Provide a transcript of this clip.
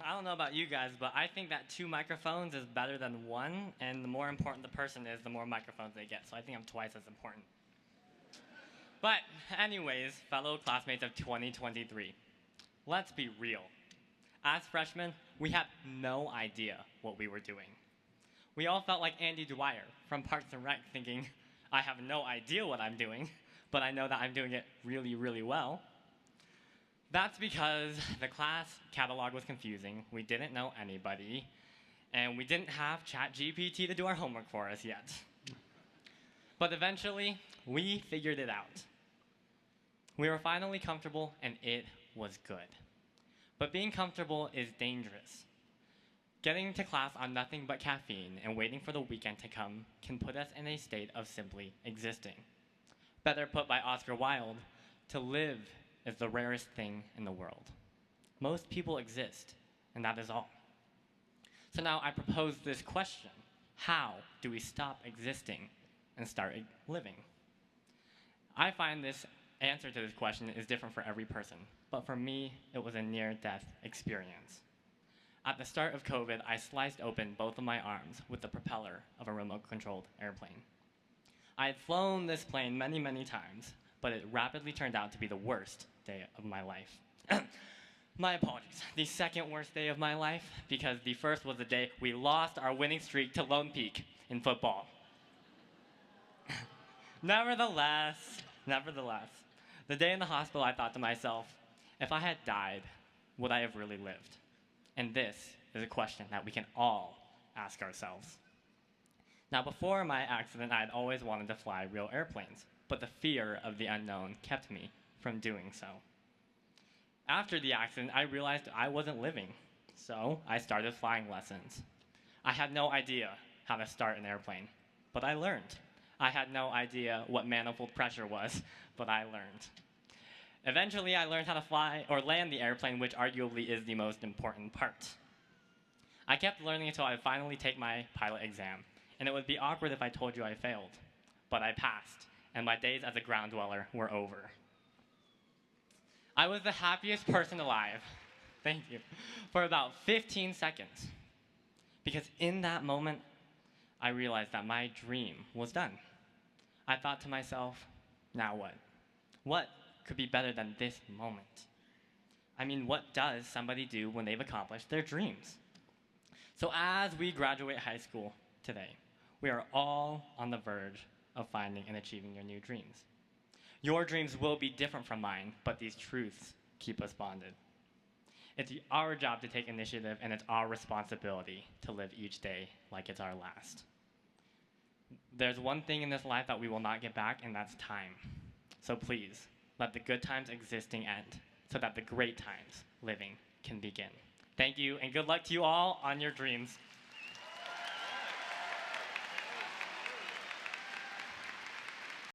I don't know about you guys, but I think that 2 microphones is better than one, and the more important the person is, the more microphones they get. So I think I'm twice as important. But anyways, fellow classmates of 2023, let's be real. As freshmen, we had no idea what we were doing. We all felt like Andy Dwyer from Parks and Rec, thinking, I have no idea what I'm doing, but I know that I'm doing it really, really well. That's because the class catalog was confusing, we didn't know anybody, and we didn't have ChatGPT to do our homework for us yet. But eventually, we figured it out. We were finally comfortable, and it was good. But being comfortable is dangerous. Getting to class on nothing but caffeine and waiting for the weekend to come can put us in a state of simply existing. Better put by Oscar Wilde, to live is the rarest thing in the world. Most people exist, and that is all. So now I propose this question. How do we stop existing and start living? I find this answer to this question is different for every person, but for me, it was a near-death experience. At the start of COVID, I sliced open both of my arms with the propeller of a remote-controlled airplane. I had flown this plane many, many times, but it rapidly turned out to be the worst day of my life. My apologies. The second worst day of my life, because the first was the day we lost our winning streak to Lone Peak in football. Nevertheless, the day in the hospital, I thought to myself, if I had died, would I have really lived? And this is a question that we can all ask ourselves. Now, before my accident, I had always wanted to fly real airplanes, but the fear of the unknown kept me from doing so. After the accident, I realized I wasn't living, so I started flying lessons. I had no idea how to start an airplane, but I learned. I had no idea what manifold pressure was, but I learned. Eventually, I learned how to fly or land the airplane, which arguably is the most important part. I kept learning until I finally take my pilot exam, and it would be awkward if I told you I failed, but I passed, and my days as a ground dweller were over. I was the happiest person alive, thank you, for about 15 seconds, because in that moment, I realized that my dream was done. I thought to myself, now what? What could be better than this moment? I mean, what does somebody do when they've accomplished their dreams? So as we graduate high school today, we are all on the verge of finding and achieving your new dreams. Your dreams will be different from mine, but these truths keep us bonded. It's our job to take initiative, and it's our responsibility to live each day like it's our last. There's one thing in this life that we will not get back, and that's time. So please, let the good times existing end, so that the great times living can begin. Thank you, and good luck to you all on your dreams.